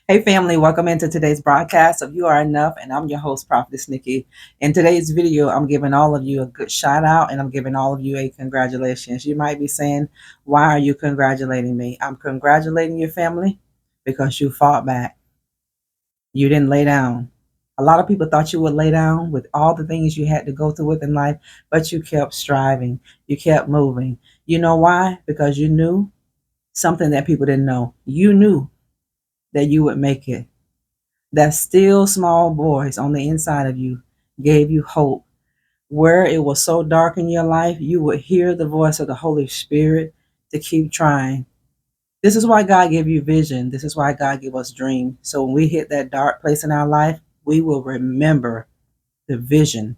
Hey family, welcome into today's broadcast of You Are Enough, and I'm your host, Prophetess Nikki. In today's video, I'm giving all of you a good shout out and I'm giving all of you a congratulations. You might be saying, why are you congratulating me? I'm congratulating your family because you fought back. You didn't lay down. A lot of people thought you would lay down with all the things you had to go through with in life, but you kept striving. You kept moving. You know why? Because you knew something that people didn't know. You knew that you would make it. That still small voice on the inside of you gave you hope. Where it was so dark in your life, you would hear the voice of the Holy Spirit to keep trying. This is why God gave you vision. This is why God gave us dreams. So when we hit that dark place in our life, we will remember the vision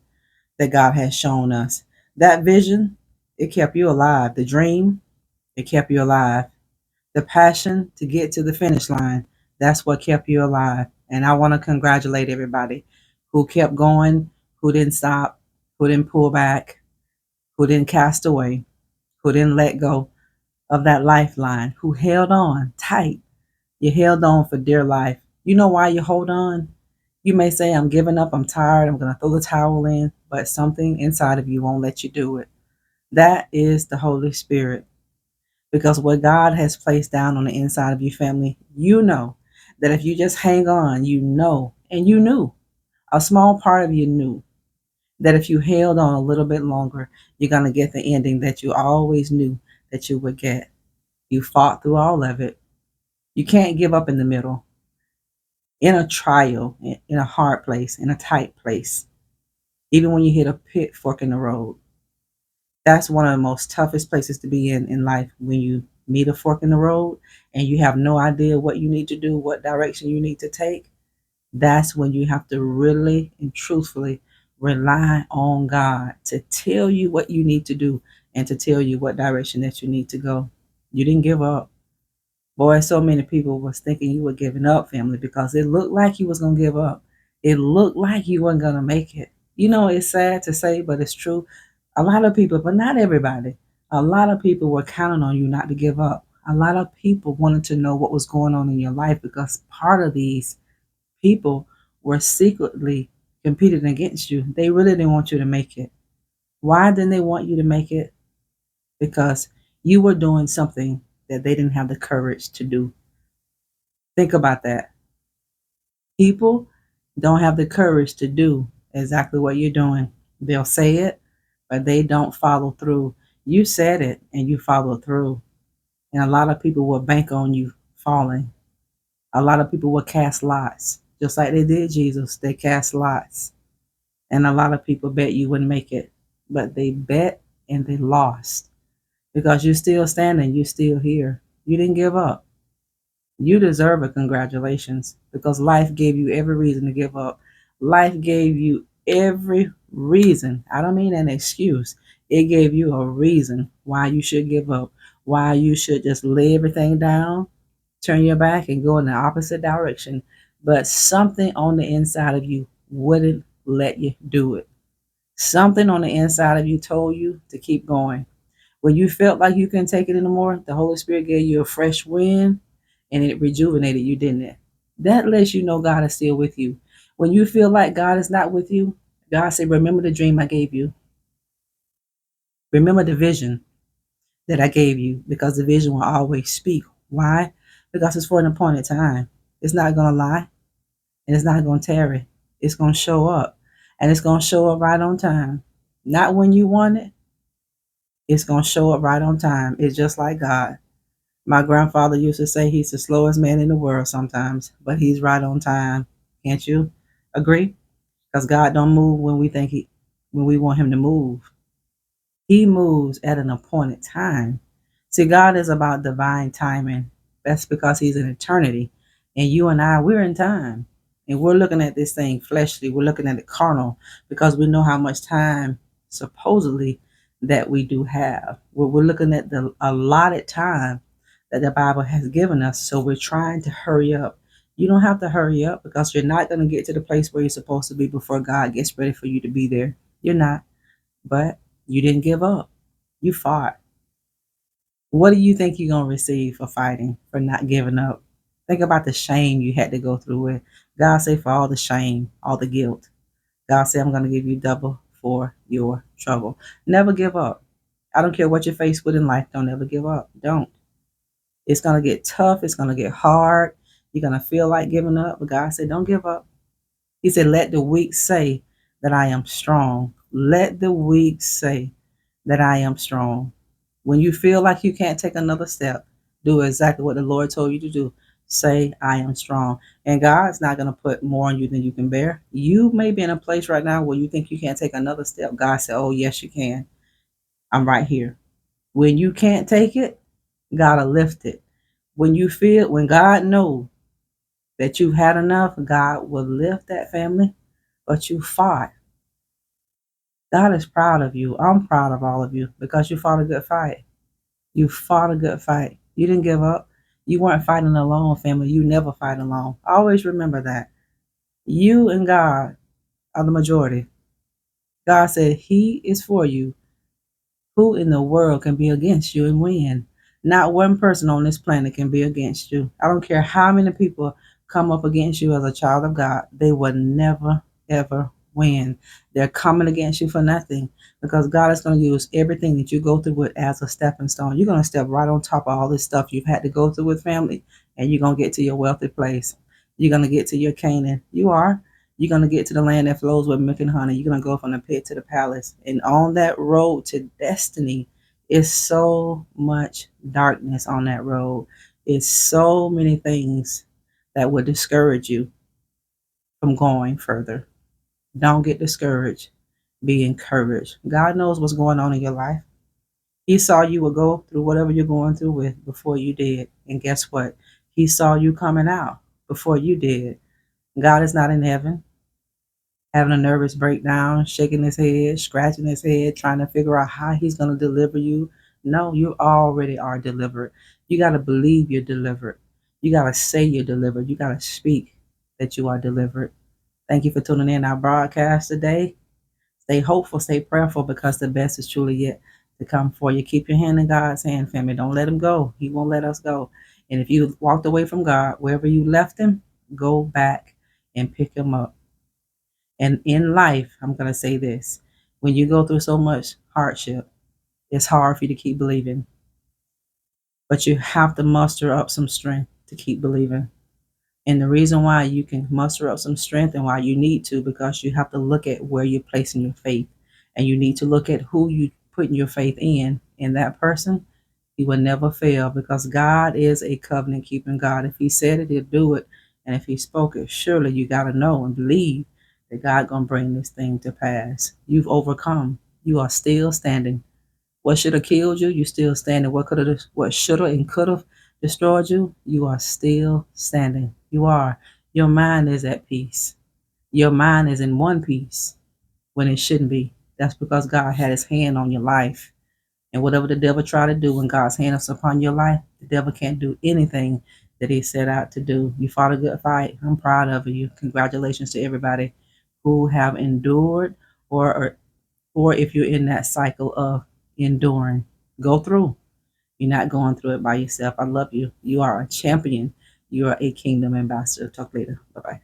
that God has shown us. That vision, it kept you alive. The dream, it kept you alive. The passion to get to the finish line, that's what kept you alive. And I want to congratulate everybody who kept going, who didn't stop, who didn't pull back, who didn't cast away, who didn't let go of that lifeline, who held on tight. You held on for dear life. You know why you hold on? You may say, I'm giving up, I'm tired, I'm going to throw the towel in, but something inside of you won't let you do it. That is the Holy Spirit. Because what God has placed down on the inside of your family, you know that if you just hang on, you know, and you knew, a small part of you knew that if you held on a little bit longer, you're going to get the ending that you always knew that you would get. You fought through all of it. You can't give up in the middle, in a trial, in a hard place, in a tight place, even when you hit a pit fork in the road. That's one of the most toughest places to be in life, when you meet a fork in the road and you have no idea what you need to do, what direction you need to take. That's when you have to really and truthfully rely on God to tell you what you need to do and to tell you what direction that you need to go. You didn't give up. Boy, so many people was thinking you were giving up, family, because it looked like you was going to give up. It looked like you weren't going to make it. You know, it's sad to say, but it's true. A lot of people, but not everybody, a lot of people were counting on you not to give up. A lot of people wanted to know what was going on in your life, because part of these people were secretly competing against you. They really didn't want you to make it. Why didn't they want you to make it? Because you were doing something that they didn't have the courage to do. Think about that. People don't have the courage to do exactly what you're doing. They'll say it, but they don't follow through. You said it and you followed through. And a lot of people will bank on you falling. A lot of people will cast lots, just like they did Jesus. They cast lots. And a lot of people bet you wouldn't make it. But they bet and they lost. Because you're still standing, you're still here. You didn't give up. You deserve a congratulations, because life gave you every reason to give up. Life gave you every reason. I don't mean an excuse. It gave you a reason why you should give up, why you should just lay everything down, turn your back, and go in the opposite direction. But something on the inside of you wouldn't let you do it. Something on the inside of you told you to keep going. When you felt like you couldn't take it anymore, the Holy Spirit gave you a fresh wind and it rejuvenated you, didn't it? That lets you know God is still with you. When you feel like God is not with you, God said, remember the dream I gave you. Remember the vision that I gave you, because the vision will always speak. Why? Because it's for an appointed time. It's not going to lie, and it's not going to tarry. It's going to show up, and it's going to show up right on time. Not when you want it, it's going to show up right on time. It's just like God. My grandfather used to say he's the slowest man in the world sometimes, but he's right on time. Can't you agree? Because God don't move when we want him to move. He moves at an appointed time. See, God is about divine timing. That's because he's in eternity. And you and I, we're in time. And we're looking at this thing fleshly. We're looking at it carnal, because we know how much time supposedly that we do have. We're looking at the allotted time that the Bible has given us. So we're trying to hurry up. You don't have to hurry up, because you're not going to get to the place where you're supposed to be before God gets ready for you to be there. You're not. But you didn't give up. You fought. What do you think you're going to receive for fighting, for not giving up? Think about the shame you had to go through with. God say for all the shame, all the guilt. God said, I'm going to give you double for your trouble. Never give up. I don't care what you're faced with in life. Don't ever give up. Don't. It's going to get tough. It's going to get hard. You're going to feel like giving up. But God said, don't give up. He said, let the weak say that I am strong. Let the weak say that I am strong. When you feel like you can't take another step, do exactly what the Lord told you to do. Say, I am strong. And God's not going to put more on you than you can bear. You may be in a place right now where you think you can't take another step. God said, oh, yes, you can. I'm right here. When you can't take it, God will lift it. When God knows that you've had enough, God will lift that family, but you fought. God is proud of you. I'm proud of all of you because you fought a good fight. You fought a good fight. You didn't give up. You weren't fighting alone, family. You never fight alone. Always remember that. You and God are the majority. God said He is for you. Who in the world can be against you and win? Not one person on this planet can be against you. I don't care how many people come up against you as a child of God, they will never, ever win. They're coming against you for nothing because God is going to use everything that you go through with as a stepping stone. You're going to step right on top of all this stuff you've had to go through with family, and you're going to get to your wealthy place. You're going to get to your Canaan. You are. You're going to get to the land that flows with milk and honey. You're going to go from the pit to the palace. And on that road to destiny is so much darkness on that road. It's so many things that would discourage you from going further. Don't get discouraged. Be encouraged. God knows what's going on in your life. He saw you would go through whatever you're going through with before you did. And guess what? He saw you coming out before you did. God is not in heaven having a nervous breakdown, shaking his head, scratching his head, trying to figure out how he's going to deliver you. No, you already are delivered. You got to believe you're delivered. You got to say you're delivered. You got to speak that you are delivered. Thank you for tuning in our broadcast today. Stay hopeful, stay prayerful because the best is truly yet to come for you. Keep your hand in God's hand, family. Don't let him go. He won't let us go. And if you walked away from God, wherever you left him, go back and pick him up. And in life, I'm going to say this, when you go through so much hardship, it's hard for you to keep believing. But you have to muster up some strength to keep believing. And the reason why you can muster up some strength and why you need to, because you have to look at where you're placing your faith. And you need to look at who you putting your faith in. And that person, he will never fail because God is a covenant keeping God. If he said it, he'll do it. And if he spoke it, surely you got to know and believe that God going to bring this thing to pass. You've overcome. You are still standing. What should have killed you, you still standing. What should have and could have destroyed you, you are still standing. You are. Your mind is at peace. Your mind is in one piece when it shouldn't be. That's because God had his hand on your life. And whatever the devil try to do when God's hand is upon your life, the devil can't do anything that he set out to do. You fought a good fight. I'm proud of you. Congratulations to everybody who have endured or if you're in that cycle of enduring. Go through. You're not going through it by yourself. I love you. You are a champion. You are a kingdom ambassador. Talk later. Bye-bye.